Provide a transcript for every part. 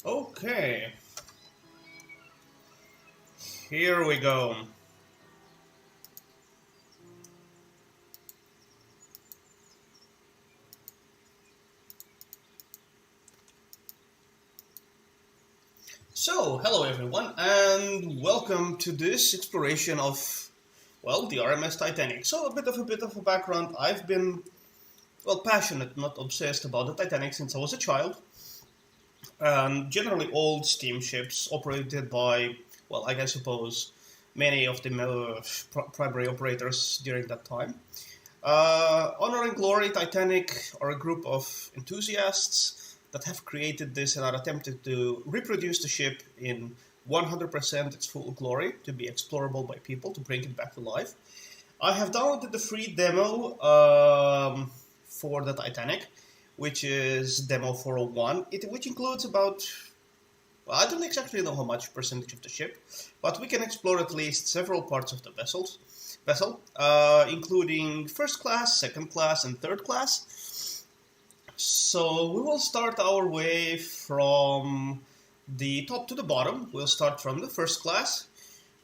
Okay, here we go. So, hello everyone, and welcome to this exploration of, well, the RMS Titanic. So, a bit of a background. I've been, well, passionate, not obsessed about the Titanic since I was a child. Generally, old steamships operated by, well, I suppose, many of the primary operators during that time. Honor and Glory Titanic are a group of enthusiasts that have created this and are attempted to reproduce the ship in 100% its full glory to be explorable by people to bring it back to life. I have downloaded the free demo for the Titanic, which is demo 401, which includes about, well, I don't exactly know how much percentage of the ship, but we can explore at least several parts of the vessel, including first class, second class, and third class. So we will start our way from the top to the bottom. We'll start from the first class.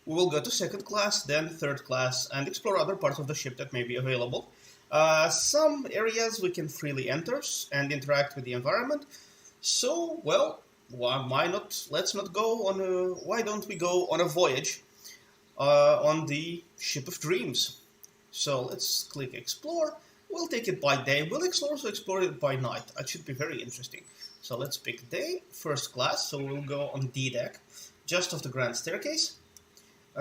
We will go to second class, then third class, and explore other parts of the ship that may be available. Some areas we can freely enter and interact with the environment. So, well, why not? Let's not go on a. Why don't we go on a voyage on the Ship of Dreams? So let's click Explore. We'll take it by day. We'll also explore it by night. That should be very interesting. So let's pick day, first class. So we'll go on D deck, just off the grand staircase.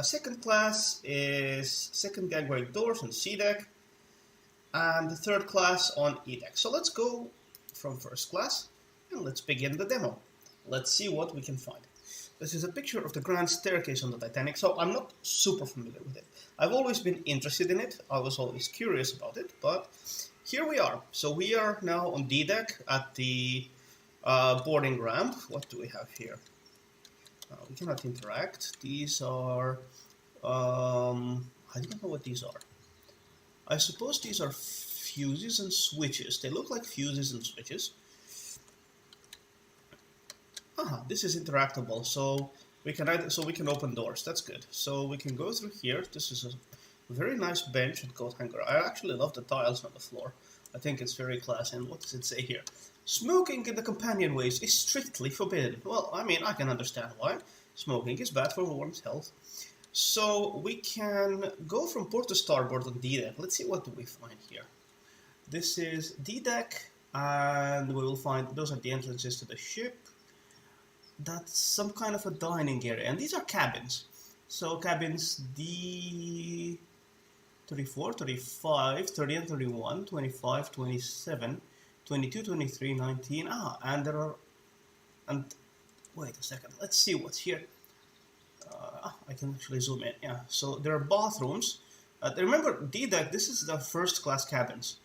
Second class is second gangway doors on C deck, and the third class on E deck. So let's go from first class and let's begin the demo. Let's see what we can find. This is a picture of the grand staircase on the Titanic, so I'm not super familiar with it. I've always been interested in it, I was always curious about it, but here we are. So we are now on D deck at the boarding ramp. What do we have here? We cannot interact. These are, I don't know what these are. I suppose these are fuses and switches. They look like fuses and switches. This is interactable, so we can open doors. That's good. So we can go through here. This is a very nice bench and coat hanger. I actually love the tiles on the floor. I think it's very classy. And what does it say here? Smoking in the companionways is strictly forbidden. Well, I mean, I can understand why. Smoking is bad for one's health. So we can go from port to starboard on D deck. Let's see what do we find here. This is D deck, and we will find those are the entrances to the ship. That's some kind of a dining area, and these are cabins. So cabins D 34, 35, 30 and 31, 25, 27, 22, 23, 19. And there are, and wait a second, let's see what's here. I can actually zoom in. Yeah, so there are bathrooms. Remember, D deck, this is the first class cabins.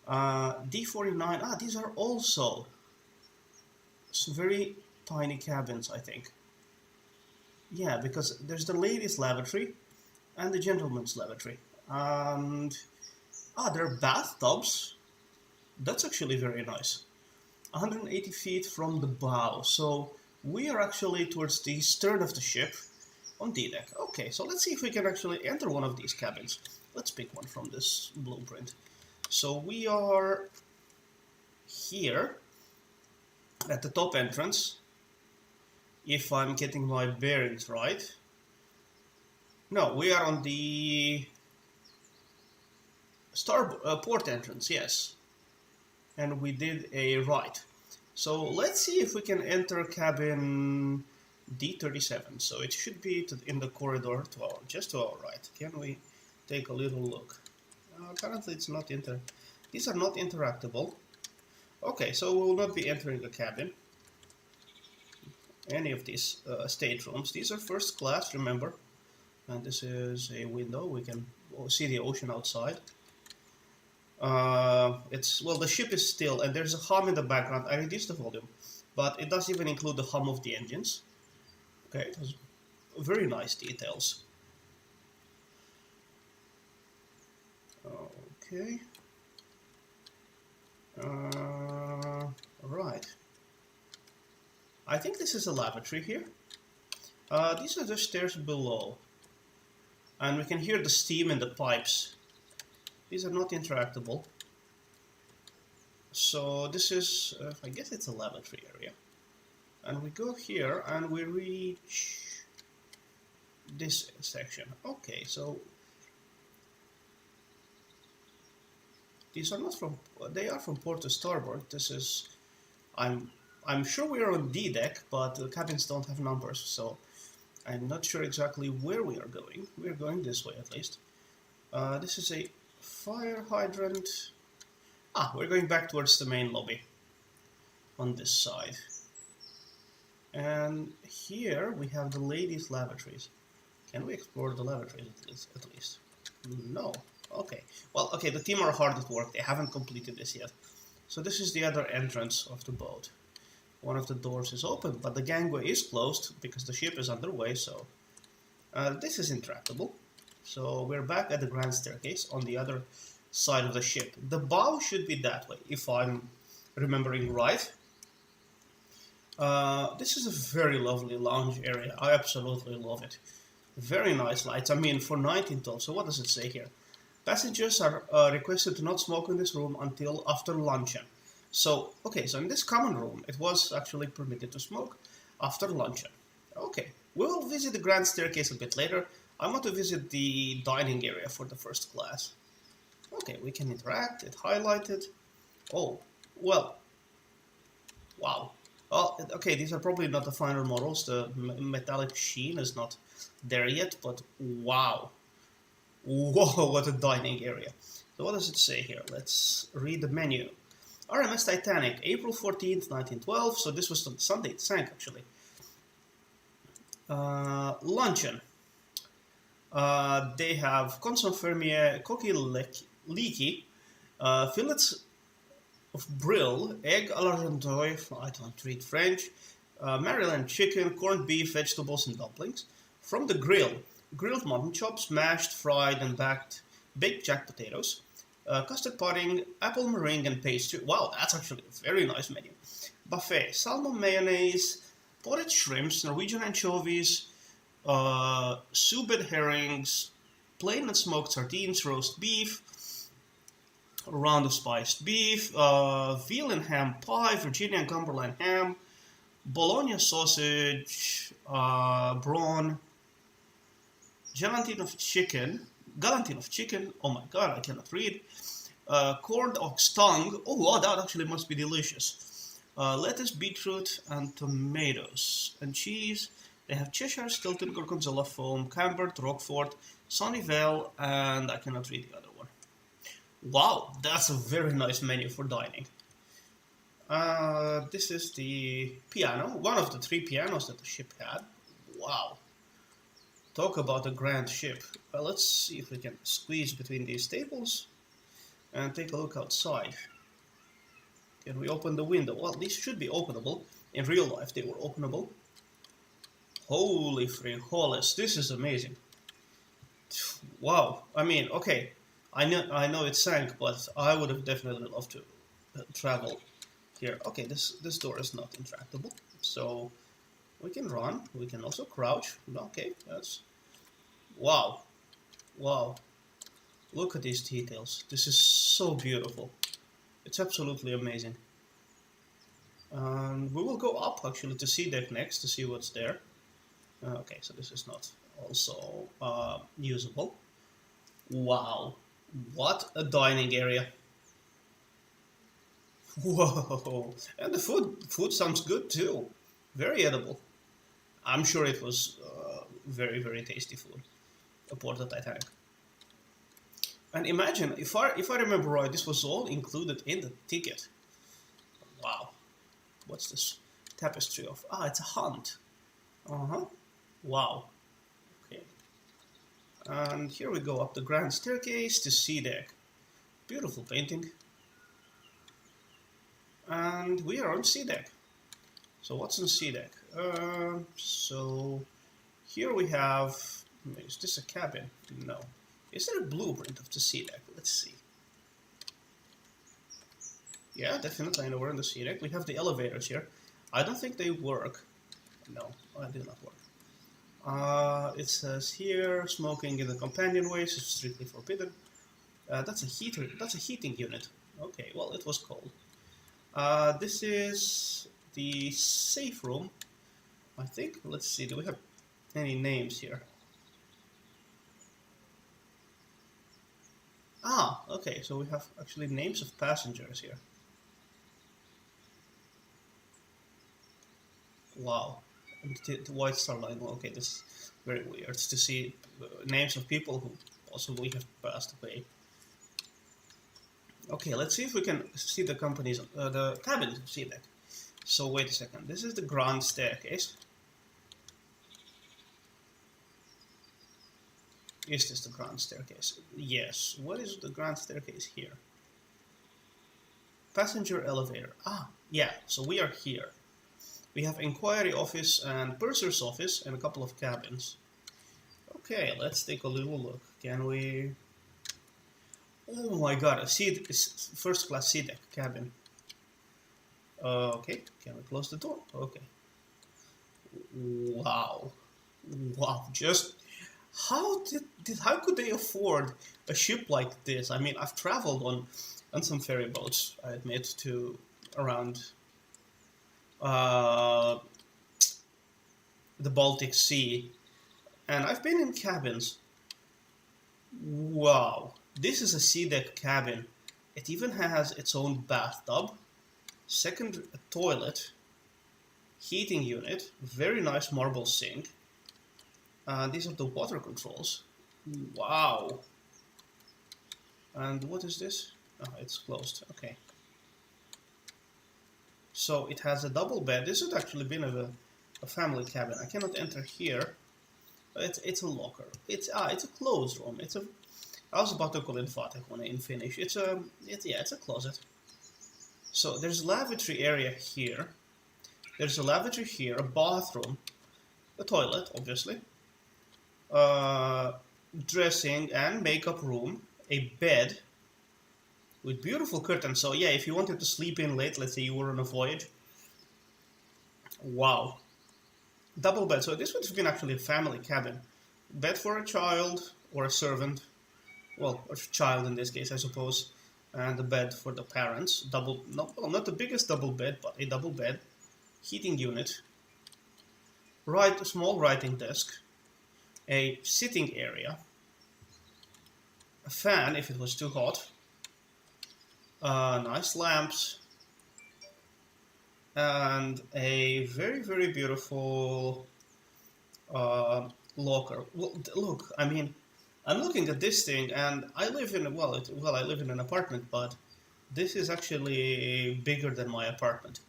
D49, these are also some very tiny cabins, I think. Yeah, because there's the ladies' lavatory and the gentleman's lavatory. And there are bathtubs. That's actually very nice. 180 feet from the bow. So we are actually towards the stern of the ship on D deck. Okay, so let's see if we can actually enter one of these cabins. Let's pick one from this blueprint. So we are here at the top entrance, if I'm getting my bearings right. No, we are on the port entrance, yes. And we did a right. So let's see if we can enter cabin D37. So it should be in the corridor just to our right. Can we take a little look? Currently it's not these are not interactable. Okay, so we will not be entering the cabin. Any of these staterooms. These are first class, remember. And this is a window. We can see the ocean outside. The ship is still, and there's a hum in the background. I reduced the volume, but it does even include the hum of the engines. Okay, it has very nice details. Okay. Right. I think this is a lavatory here. These are the stairs below. And we can hear the steam in the pipes. These are not interactable. So this is, I guess it's a lavatory area. And we go here and we reach this section. Okay, so these are not from, they are from port to starboard. This is, I'm sure we are on D deck, but the cabins don't have numbers, so I'm not sure exactly where we are going. We are going this way at least. This is a fire hydrant. We're going back towards the main lobby on this side. And here we have the ladies' lavatories. Can we explore the lavatories at least? No. Okay. Well, okay, the team are hard at work. They haven't completed this yet. So this is the other entrance of the boat. One of the doors is open, but the gangway is closed because the ship is underway, so this is intractable. So we're back at the grand staircase on the other side of the ship. The bow should be that way, if I'm remembering right. This is a very lovely lounge area. I absolutely love it. Very nice lights. I mean, for 1912, so what does it say here? Passengers are requested to not smoke in this room until after luncheon. So, okay, so in this common room, it was actually permitted to smoke after luncheon. Okay, we'll visit the grand staircase a bit later. I want to visit the dining area for the first class. Okay, we can interact, it's highlighted. Oh, well, wow. Oh, okay, these are probably not the final models. The metallic sheen is not there yet, but wow. Whoa, what a dining area. So what does it say here? Let's read the menu. RMS Titanic, April 14th, 1912. So this was the Sunday it sank, actually. Luncheon. They have consomme fermier, coquille leaky, fillets of brill, egg à l'argenteuil, I don't read French, Maryland chicken, corned beef, vegetables, and dumplings. From the grill, grilled mutton chops, mashed, fried, and baked jack potatoes, custard pudding, apple meringue, and pastry. Wow, that's actually a very nice menu. Buffet, salmon mayonnaise, potted shrimps, Norwegian anchovies, sous-vide herrings, plain and smoked sardines, roast beef, a round of spiced beef, veal and ham pie, Virginia and Cumberland ham, bologna sausage, brawn, galantine of chicken, oh my god, I cannot read, corned ox tongue, oh wow, that actually must be delicious, lettuce, beetroot, and tomatoes, and cheese. They have Cheshire, Stilton, Gorgonzola foam, Camembert, Roquefort, Sunnyvale, and I cannot read the other one. Wow, that's a very nice menu for dining. This is the piano, one of the 3 pianos that the ship had. Wow. Talk about a grand ship. Let's see if we can squeeze between these tables and take a look outside. Can we open the window? Well, these should be openable. In real life, they were openable. Holy frijoles, this is amazing. Wow, I mean, okay, I know it sank, but I would have definitely loved to travel here. Okay, this door is not intractable, so we can run. We can also crouch. Okay, that's... Wow. Wow. Look at these details. This is so beautiful. It's absolutely amazing. We will go up, actually, to sea deck next to see what's there. Okay, so this is not also usable. Wow. What a dining area. Whoa. And the food sounds good, too. Very edible. I'm sure it was very, very tasty food aboard the Titanic. And imagine, if I remember right, this was all included in the ticket. Wow. What's this tapestry of? It's a hunt. Uh-huh. Wow. Okay. And here we go up the grand staircase to sea deck. Beautiful painting. And we are on sea deck. So what's on sea deck? So here we have... Is this a cabin? No. Is there a blueprint of the sea deck? Let's see. Yeah, definitely. I know we're on the sea deck. We have the elevators here. I don't think they work. No, that did not work. It says here, smoking in the companionways is strictly forbidden. That's a heater. That's a heating unit. Okay, well, it was cold. This is the safe room, I think. Let's see, do we have any names here? Ah, okay, so we have actually names of passengers here. Wow. The White Star Line. Okay, this is very weird to see names of people who possibly have passed away. Okay, let's see if we can see the company's, the cabins of SeaDeck. So wait a second, this is the grand staircase. Is this the grand staircase? Yes. What is the grand staircase here? Passenger elevator. Ah, yeah, so we are here. We have inquiry office and purser's office and a couple of cabins. Okay, let's take a little look. Can we... Oh my god, a first class SeaDeck cabin. Okay, can we close the door? Okay. Wow. Wow, just... How could they afford a ship like this? I mean, I've traveled on some ferry boats, I admit, to around the Baltic Sea, and I've been in cabins. Wow, this is a SeaDeck cabin. It even has its own bathtub, second toilet, heating unit, very nice marble sink. These are the water controls. Wow. And what is this? Oh, it's closed. Okay. So it has a double bed. This would actually been a family cabin. I cannot enter here. It's a locker. It's a closed room. I was about to call it Vatekone in Finnish. It's a closet. So there's a lavatory area here. There's a lavatory here, a bathroom, a toilet, obviously. Dressing and makeup room, a bed with beautiful curtains. So yeah, if you wanted to sleep in late, let's say you were on a voyage. Wow. Double bed. So this would have been actually a family cabin. Bed for a child or a servant. Well, a child in this case, I suppose. And a bed for the parents. Not the biggest double bed, but a double bed. Heating unit. A small writing desk. A sitting area, a fan if it was too hot, nice lamps, and a very, very beautiful locker. Well, look, I mean, I'm looking at this thing, and I live in I live in an apartment, but this is actually bigger than my apartment,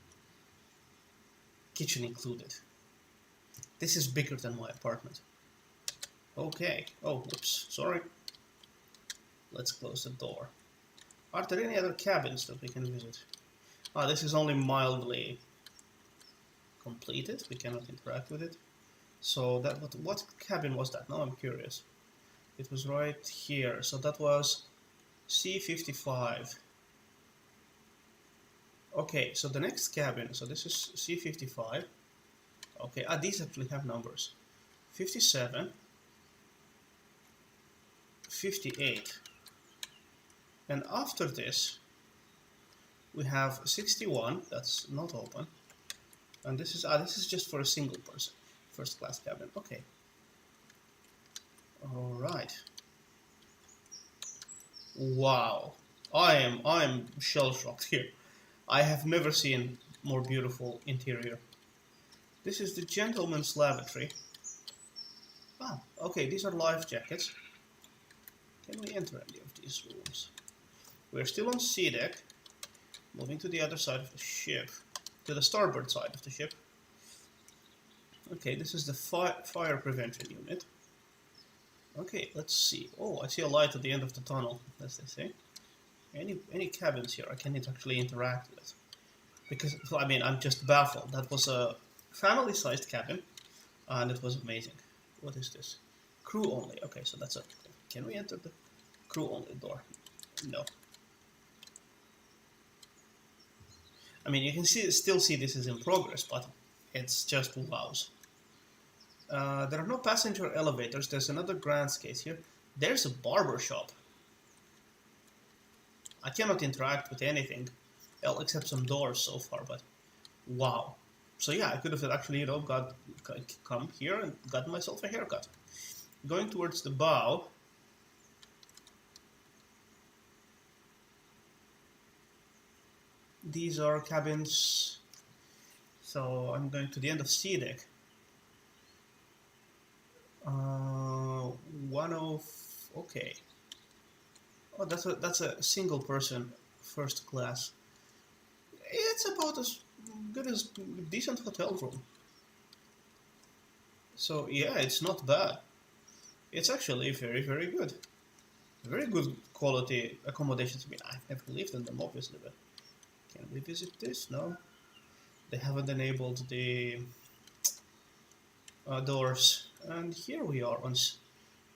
kitchen included. This is bigger than my apartment. Okay. Oh, whoops. Sorry. Let's close the door. Are there any other cabins that we can visit? Ah, this is only mildly completed. We cannot interact with it. So what cabin was that? Now I'm curious. It was right here. So that was C55. Okay, so the next cabin. So this is C55. Okay, these actually have numbers. 57. 58, and after this we have 61. That's not open, and this is just for a single person, first class cabin. Okay, all right. Wow, I'm shell shocked here. I have never seen more beautiful interior. This is the gentleman's lavatory. Okay, these are life jackets. Can we enter any of these rooms? We're still on SeaDeck, moving to the other side of the ship, to the starboard side of the ship. Okay, this is the fire prevention unit. Okay, let's see. Oh, I see a light at the end of the tunnel, as they say. Any cabins here I can actually interact with? Because, I mean, I'm just baffled. That was a family-sized cabin, and it was amazing. What is this? Crew only. Okay, so that's it. Can we enter the crew only door? No. I mean, you can still see this is in progress, but It's just wows. There are no passenger elevators. There's another grand case here. There's a barber shop. I cannot interact with anything, well, except some doors so far, but wow. So yeah, I could have actually, come here and gotten myself a haircut. Going towards the bow. These are cabins. So I'm going to the end of C deck. One of okay. Oh, that's a single person first class. It's about as good as decent hotel room. So yeah, it's not bad. It's actually very, very good. Very good quality accommodations. I mean, I've never lived in them, obviously, but can we visit this? No. They haven't enabled the doors. And here we are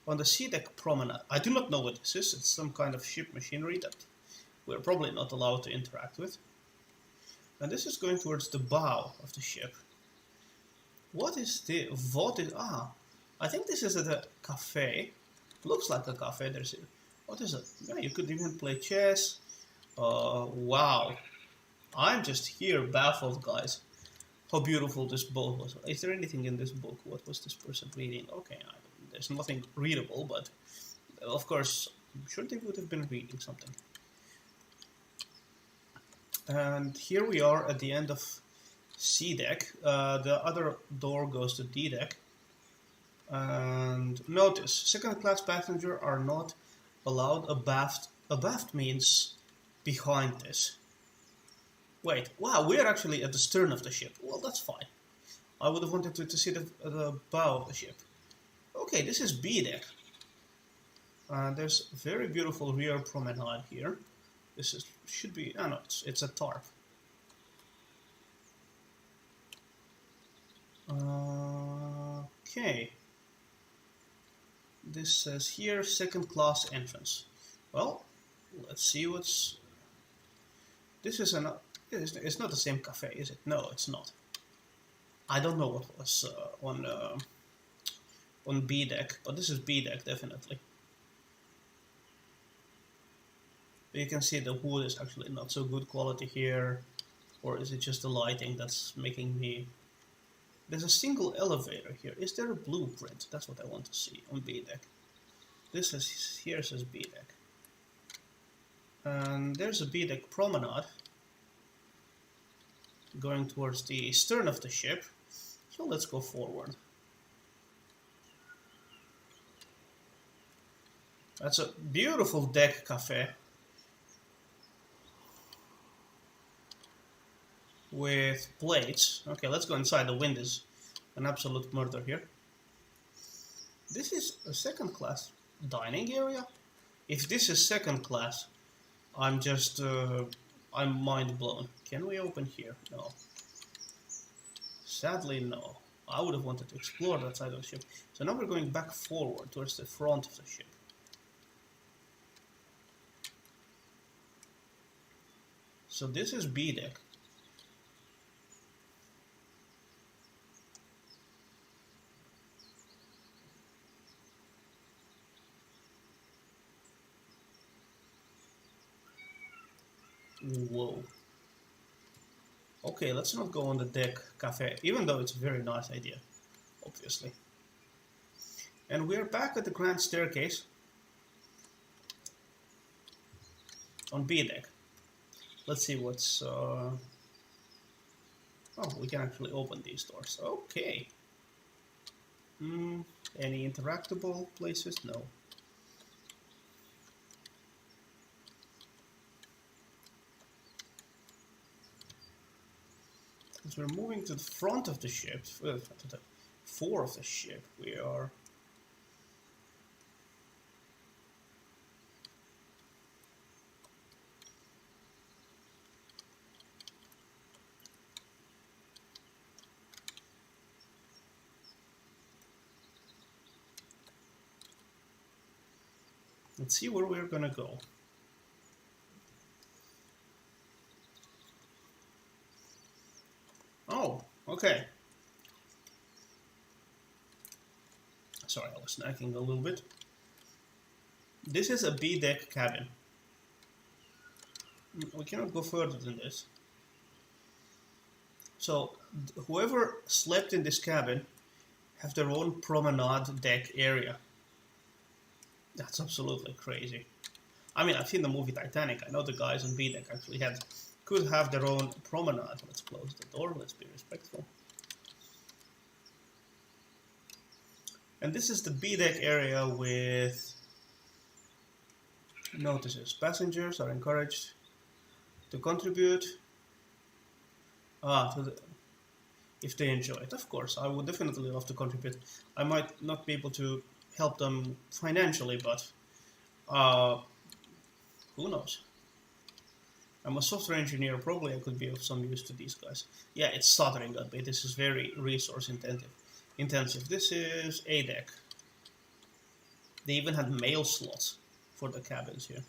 on the sea deck promenade. I do not know what this is. It's some kind of ship machinery that we're probably not allowed to interact with. And this is going towards the bow of the ship. What is the... I think this is at a cafe. Looks like a cafe. What is it? Yeah, you could even play chess. Wow. I'm just here baffled, guys. How beautiful this boat was. Is there anything in this book? What was this person reading? Okay, there's nothing readable, but of course, I'm sure they would have been reading something. And here we are at the end of C deck. The other door goes to D deck. And notice, second class passenger are not allowed abaft. Abaft means behind this. Wait, wow, we're actually at the stern of the ship. Well, that's fine. I would have wanted to see the bow of the ship. Okay, this is B deck. There's a very beautiful rear promenade here. Should be, no, it's a tarp. Okay. This says here, second class entrance. Well, let's see what's... This is it's not the same cafe, is it? No, it's not. I don't know what was on B deck, but this is B deck definitely. But you can see the wood is actually not so good quality here, or is it just the lighting that's making me... There's a single elevator here. Is there a blueprint? That's what I want to see on B deck. Here says B deck. And there's a B deck promenade going towards the stern of the ship. So let's go forward. That's a beautiful deck cafe with plates. Okay, let's go inside. The wind is an absolute murder here. This is a second class dining area. If this is second class, I'm just I'm mind blown. Can we open here? No. Sadly, no. I would have wanted to explore that side of the ship. So now we're going back forward towards the front of the ship. So this is B deck. Whoa. Okay, let's not go on the deck cafe, even though it's a very nice idea, obviously. And we're back at the grand staircase on B deck. Let's see what's... Oh, we can actually open these doors. Okay. Any interactable places? No. As we're moving to the front of the ship, to the fore of the ship, we are... Let's see where we're gonna go. Oh, okay. Sorry, I was snacking a little bit. This is a B deck cabin. We cannot go further than this. So whoever slept in this cabin have their own promenade deck area. That's absolutely crazy. I mean, I've seen the movie Titanic. I know the guys on B deck actually could have their own promenade. Let's close the door. Let's be respectful. And this is the B deck area with notices. Passengers are encouraged to contribute if they enjoy it. Of course, I would definitely love to contribute. I might not be able to help them financially, but who knows? I'm a software engineer. Probably I could be of some use to these guys. Yeah, it's stuttering a bit. This is very resource intensive. This is a deck. They even had mail slots for the cabins here.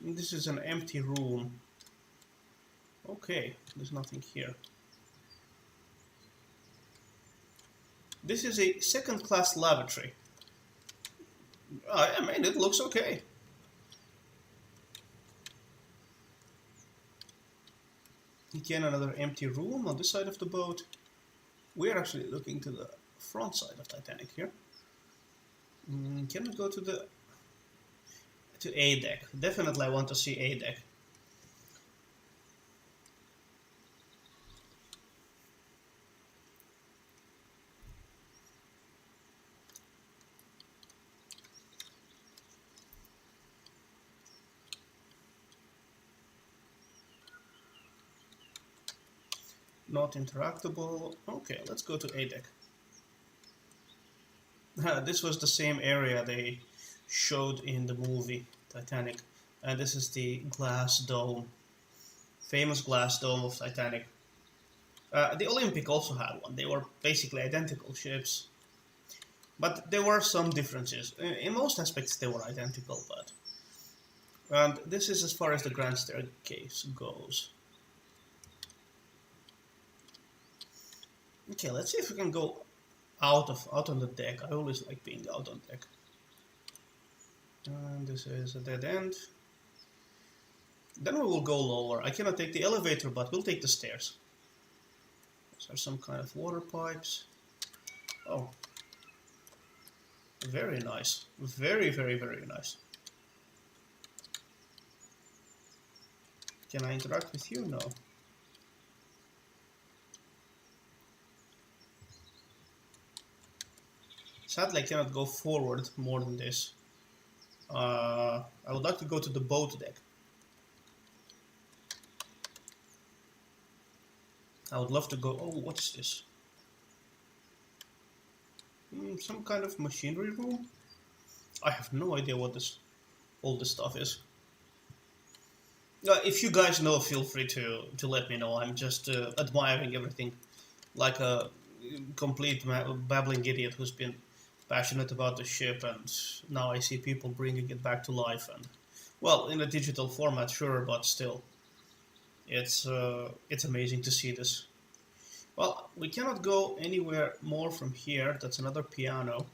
This is an empty room. Okay, there's nothing here. This is a second-class lavatory. I mean, it looks okay. Again, another empty room on this side of the boat. We're actually looking to the front side of Titanic here. Can we go to A deck? Definitely I want to see A deck. Not interactable. Okay, let's go to A deck. This was the same area they showed in the movie Titanic, and this is the glass dome, famous glass dome of Titanic. The Olympic also had one. They were basically identical ships, but there were some differences. In most aspects they were identical, but and this is as far as the grand staircase goes. Okay, let's see if we can go out on the deck. I always like being out on deck. And this is a dead end. Then we will go lower. I cannot take the elevator, but we'll take the stairs. These are some kind of water pipes. Oh. Very nice. Very, very, very nice. Can I interact with you? No. Sadly, I cannot go forward more than this. I would like to go to the boat deck. I would love to go... Oh, what's this? Some kind of machinery room? I have no idea what all this stuff is. If you guys know, feel free to let me know. I'm just admiring everything like a complete babbling idiot who's been passionate about the ship, and now I see people bringing it back to life, and well, in a digital format, sure, but still, it's amazing to see this. Well, we cannot go anywhere more from here. That's another piano.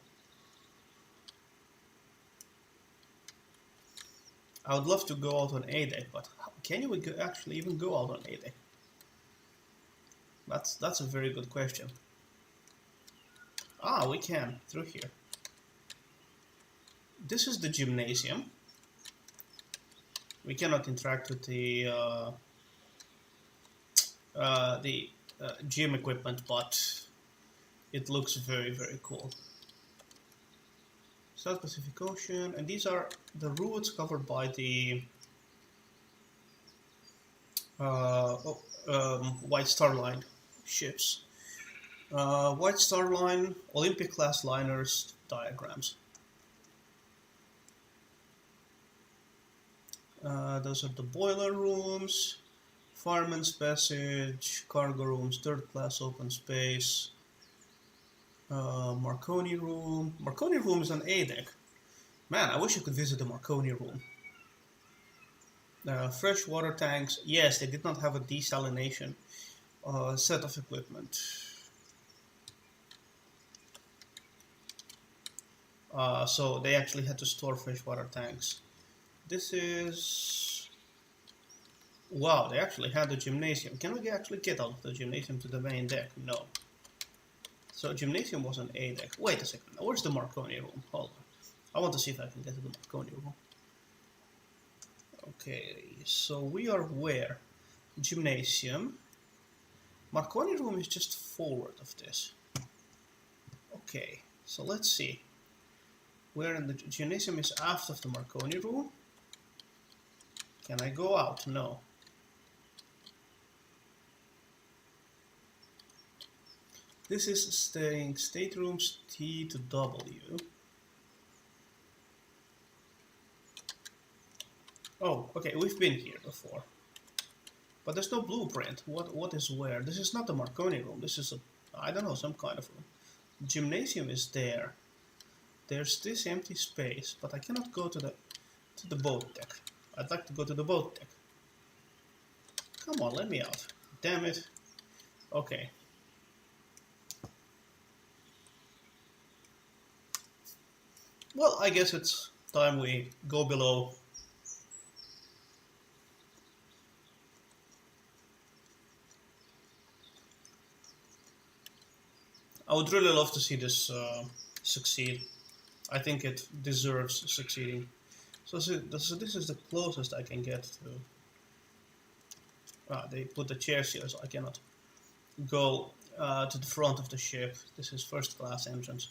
I would love to go out on A deck, but can you actually even go out on A deck? That's a very good question. Ah, we can, through here. This is the gymnasium. We cannot interact with the gym equipment, but it looks very, very cool. South Pacific Ocean, and these are the routes covered by the White Star Line ships. White Star Line, Olympic class liners, diagrams. Those are the boiler rooms, Fireman's Passage, cargo rooms, third class open space, Marconi room. Marconi room is an A deck. Man, I wish I could visit the Marconi room. Fresh water tanks. Yes, they did not have a desalination set of equipment. So they actually had to store freshwater tanks. This is... Wow, they actually had a gymnasium. Can we actually get out of the gymnasium to the main deck? No. So gymnasium was an A deck. Wait a second. Where's the Marconi room? Hold on. I want to see if I can get to the Marconi room. Okay, so we are where? Gymnasium. Marconi room is just forward of this. Okay, so let's see. Where in the gymnasium is after the Marconi room. Can I go out? No. This is staying staterooms T to W. Oh, okay, we've been here before. But there's no blueprint. What is where? This is not the Marconi room. This is a, I don't know, some kind of room. Gymnasium is there. There's this empty space, but I cannot go to the boat deck. I'd like to go to the boat deck. Come on, let me out. Damn it. Okay. Well, I guess it's time we go below. I would really love to see this succeed. I think it deserves succeeding. So this is the closest I can get to. They put the chairs here, so I cannot go to the front of the ship. This is first class entrance.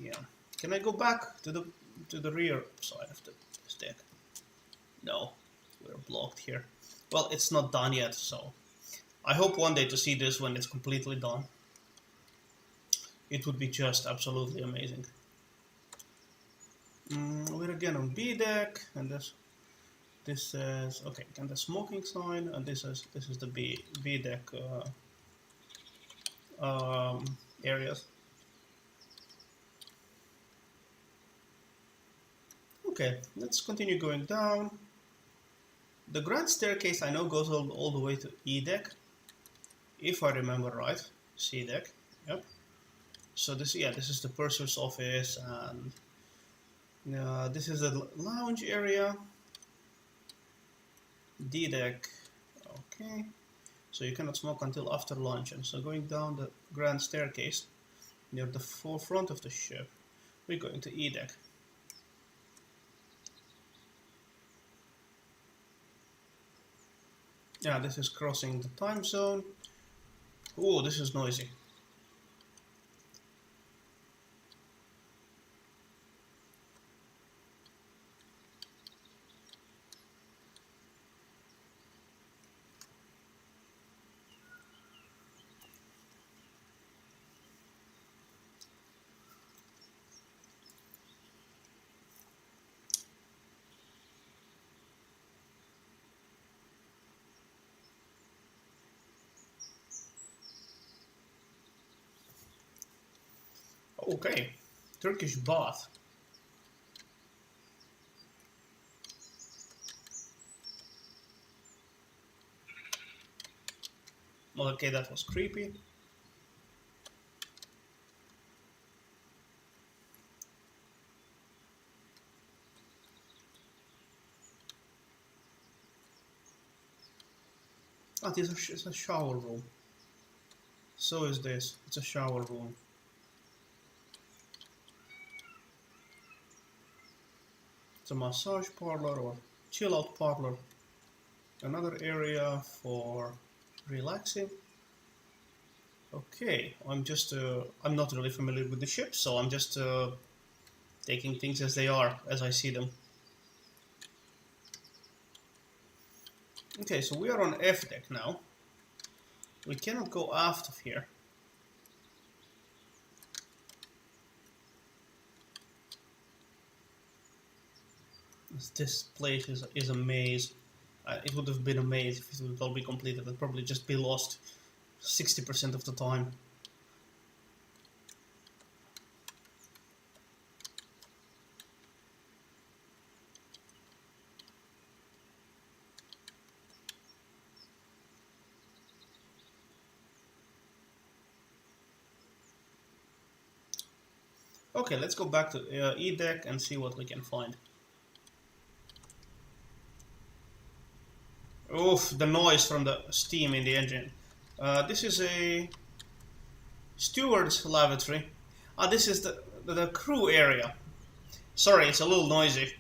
Yeah. Can I go back to the rear side of this deck? No, we're blocked here. Well, it's not done yet, so I hope one day to see this when it's completely done. It would be just absolutely amazing. We're again on B deck, and this says okay, and the smoking sign, and this is the B deck areas. Okay, let's continue going down. The grand staircase I know goes all the way to E deck, if I remember right. C deck, yep. So this is the purser's office, and this is the lounge area. D deck, okay. So you cannot smoke until after lunch, and so going down the grand staircase near the forefront of the ship, we're going to E deck. Yeah, this is crossing the time zone. Oh, this is noisy. Okay, Turkish bath. Okay, that was creepy. Ah, this is a shower room. So is this. It's a shower room. It's a massage parlor or chill out parlor. Another area for relaxing. Okay, I'm not really familiar with the ship, so I'm just taking things as they are, as I see them. Okay, so we are on F deck now. We cannot go aft of here. This place is a maze. It would have been amazing if it would all be completed. I'd probably just be lost 60% of the time. Okay, let's go back to E-Deck and see what we can find. Oof, the noise from the steam in the engine. This is a steward's lavatory. This is the crew area. Sorry, it's a little noisy.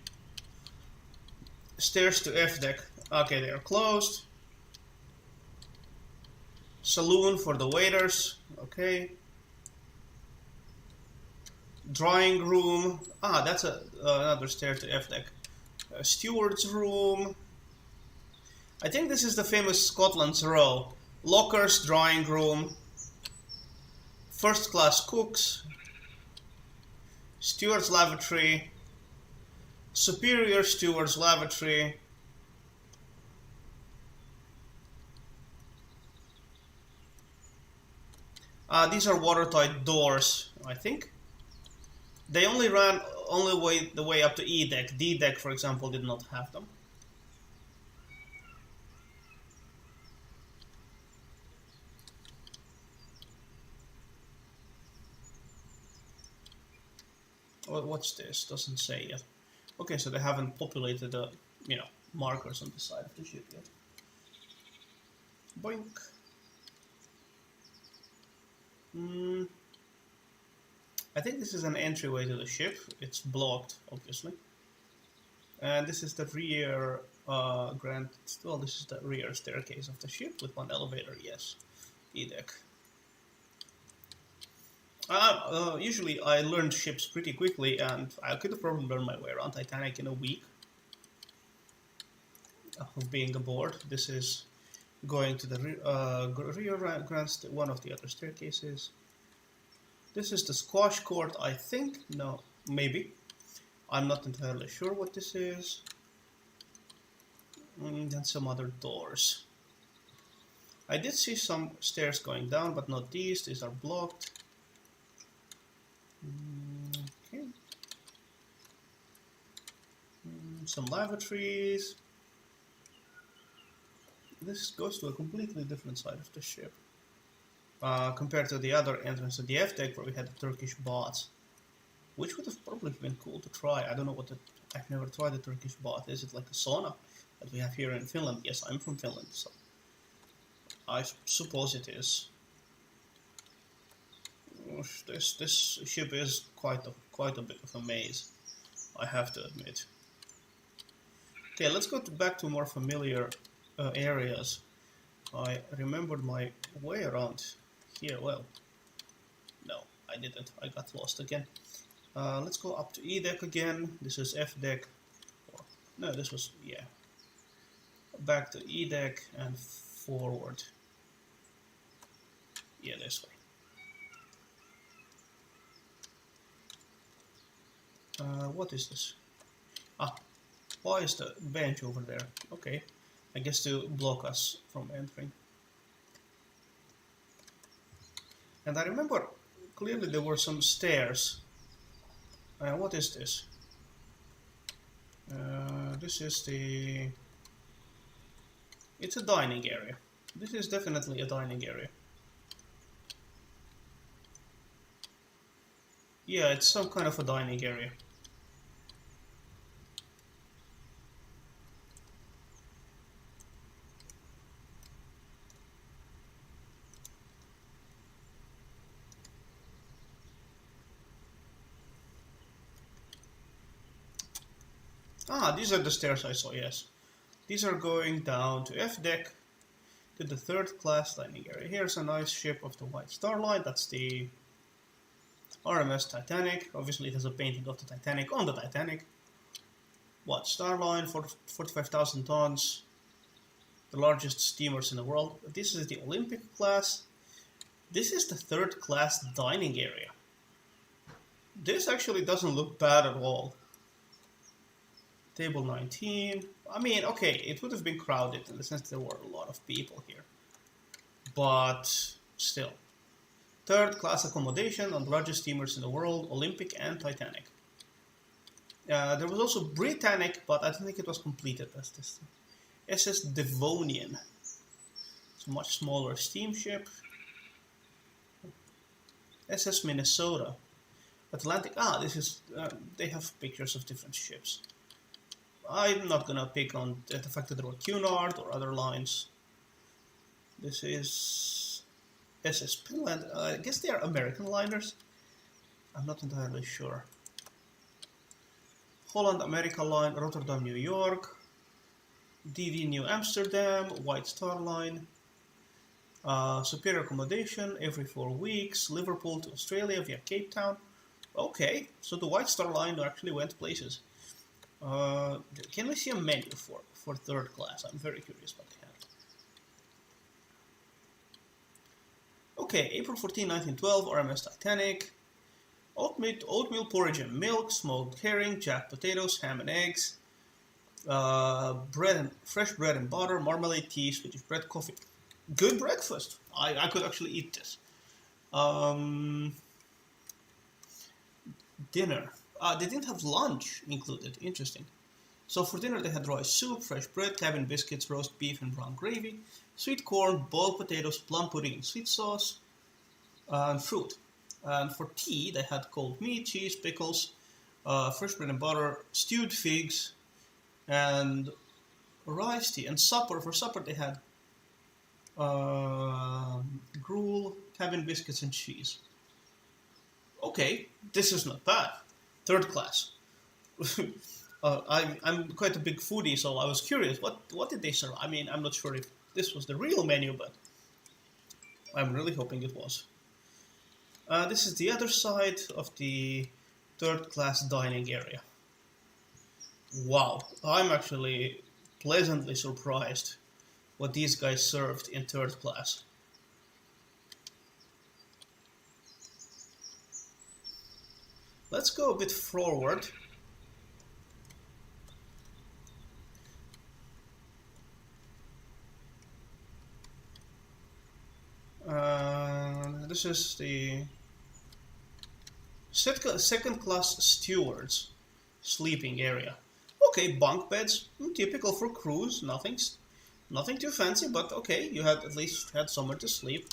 Stairs to F-Deck. Okay, they are closed. Saloon for the waiters. Okay. Drawing room. That's another stair to F-Deck. Steward's room. I think this is the famous Scotland's Row. Lockers, drawing room. First class cooks. Steward's lavatory. Superior steward's lavatory. These are watertight doors, I think. They only ran the way up to E-Deck. D-Deck, for example, did not have them. What's this? Doesn't say yet. Okay, so they haven't populated the, markers on the side of the ship yet. Boink. I think this is an entryway to the ship. It's blocked, obviously. And this is the rear this is the rear staircase of the ship with one elevator. Yes, E-Deck. Usually I learned ships pretty quickly, and I could have probably learned my way around Titanic in a week of being aboard. This is going to the rear one of the other staircases. This is the squash court, I think. No, maybe. I'm not entirely sure what this is. And some other doors. I did see some stairs going down, but not these. These are blocked. Okay. Some lavatories. This goes to a completely different side of the ship. Compared to the other entrance at the F-Deck where we had the Turkish baths. Which would have probably been cool to try. I don't know I've never tried the Turkish bath. Is it like a sauna that we have here in Finland? Yes, I'm from Finland, so I suppose it is. This ship is quite a bit of a maze, I have to admit. Okay, let's go back to more familiar areas. I remembered my way around here. Well, no, I didn't. I got lost again. Let's go up to E-Deck again. This is F-Deck. No, this was, yeah. Back to E-Deck and forward. Yeah, this way. What is this? Why is the bench over there? Okay, I guess to block us from entering. And I remember clearly there were some stairs. What is this? This is the... It's a dining area. This is definitely a dining area. Yeah, it's some kind of a dining area. These are the stairs I saw, yes. These are going down to F-Deck, to the third class dining area. Here's a nice ship of the White Star Line. That's the RMS Titanic. Obviously it has a painting of the Titanic on the Titanic. White Star Line, 45,000 tons. The largest steamers in the world. This is the Olympic class. This is the third class dining area. This actually doesn't look bad at all. Table 19. I mean, okay, it would have been crowded in the sense there were a lot of people here, but still. Third class accommodation on the largest steamers in the world, Olympic and Titanic. There was also Britannic, but I don't think it was completed as this. SS Devonian. It's a much smaller steamship. SS Minnesota. Atlantic. This is. They have pictures of different ships. I'm not gonna pick on the fact that there were Cunard or other lines. This is SS Finland. I guess they are American liners. I'm not entirely sure. Holland America Line, Rotterdam, New York. DD New Amsterdam, White Star Line. Superior accommodation every 4 weeks. Liverpool to Australia via Cape Town. Okay, so the White Star Line actually went places. Can we see a menu for third class? I'm very curious what they have. Okay, April 14, 1912, RMS Titanic. Oatmeal porridge and milk, smoked herring, jack potatoes, ham and eggs, fresh bread and butter, marmalade, tea, Swedish bread, coffee. Good breakfast. I could actually eat this. Dinner. They didn't have lunch included. Interesting. So for dinner they had rice soup, fresh bread, cabin biscuits, roast beef and brown gravy, sweet corn, boiled potatoes, plum pudding and sweet sauce, and fruit. And for tea they had cold meat, cheese, pickles, fresh bread and butter, stewed figs, and rice tea. And for supper they had gruel, cabin biscuits and cheese. Okay, this is not bad. Third class. I'm quite a big foodie, so I was curious. What did they serve? I mean, I'm not sure if this was the real menu, but I'm really hoping it was. This is the other side of the third class dining area. Wow, I'm actually pleasantly surprised what these guys served in third class. Let's go a bit forward. This is the second class stewards sleeping area. Okay, bunk beds, typical for cruise. Nothing too fancy, but okay, you had at least had somewhere to sleep.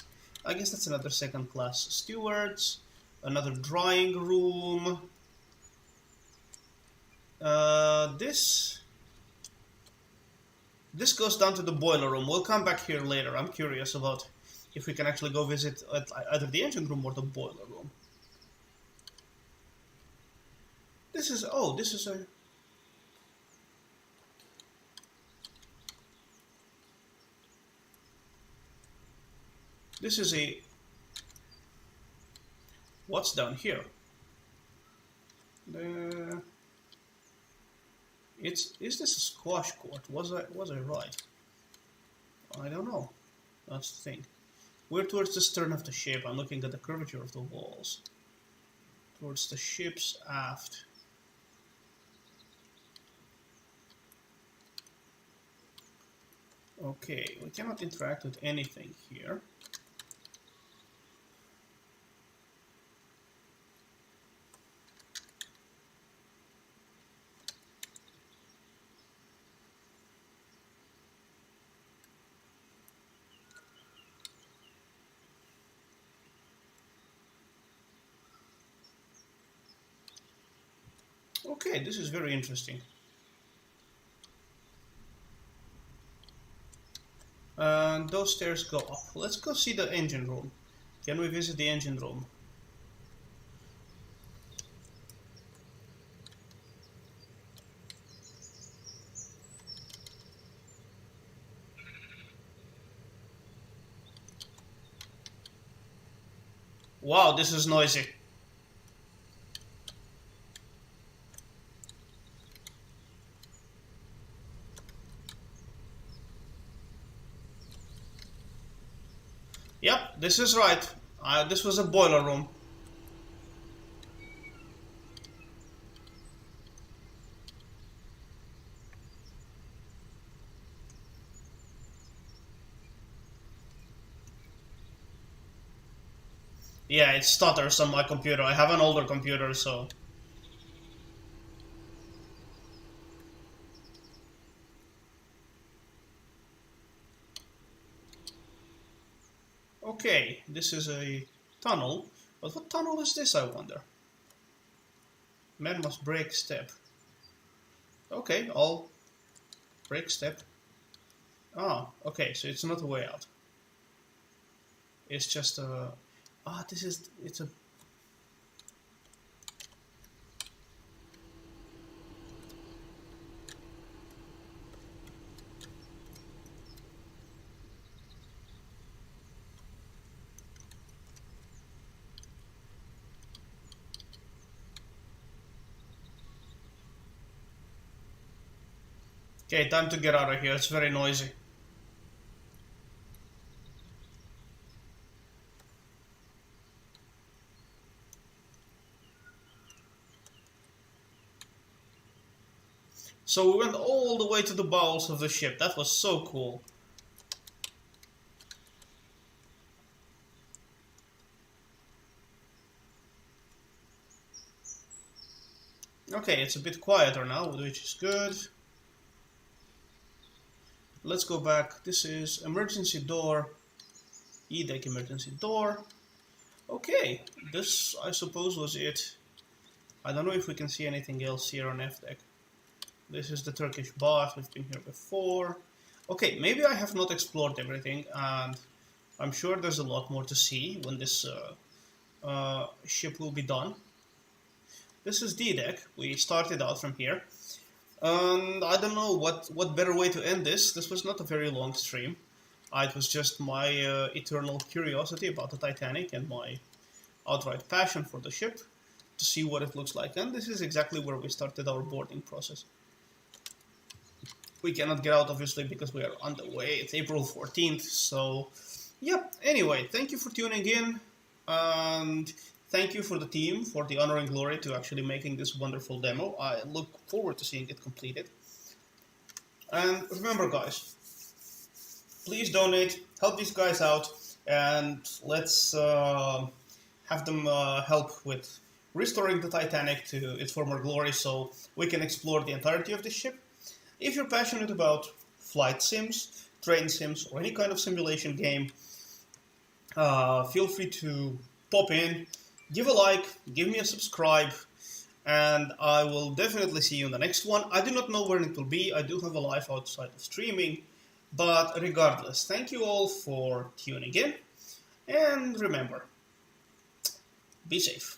I guess that's another second class stewards. Another drying room. This goes down to the boiler room. We'll come back here later. I'm curious about if we can actually go visit either the engine room or the boiler room. This is a... This is a... What's down here? Is this a squash court? Was I right? I don't know. That's the thing. We're towards the stern of the ship. I'm looking at the curvature of the walls. Towards the ship's aft. Okay, we cannot interact with anything here. Okay, this is very interesting. And those stairs go up. Let's go see the engine room. Can we visit the engine room? Wow, this is noisy. Yep, this is right. This was a boiler room. Yeah, it stutters on my computer. I have an older computer, so... Okay, this is a tunnel. But what tunnel is this, I wonder? Man must break step. Okay, I'll break step. Ah, okay, so it's not a way out. It's just a... Ah, this is... It's a... Okay, time to get out of here. It's very noisy. So we went all the way to the bowels of the ship. That was so cool. Okay, it's a bit quieter now, which is good. Let's go back. This is emergency door. E-deck emergency door. Okay, this I suppose was it. I don't know if we can see anything else here on F-deck. This is the Turkish bath. We've been here before. Okay, maybe I have not explored everything, and I'm sure there's a lot more to see when this ship will be done. This is D-deck. We started out from here. And I don't know what better way to end this. This was not a very long stream. It was just my eternal curiosity about the Titanic and my outright passion for the ship to see what it looks like. And this is exactly where we started our boarding process. We cannot get out, obviously, because we are on the way. It's April 14th, so... Yep, anyway, thank you for tuning in. And thank you for the team, for the honor and glory to actually making this wonderful demo. I look forward to seeing it completed. And remember, guys, please donate, help these guys out, and let's have them help with restoring the Titanic to its former glory so we can explore the entirety of the ship. If you're passionate about flight sims, train sims, or any kind of simulation game, feel free to pop in, give a like, give me a subscribe, and I will definitely see you in the next one. I do not know when it will be. I do have a life outside of streaming, but regardless, thank you all for tuning in, and remember, be safe.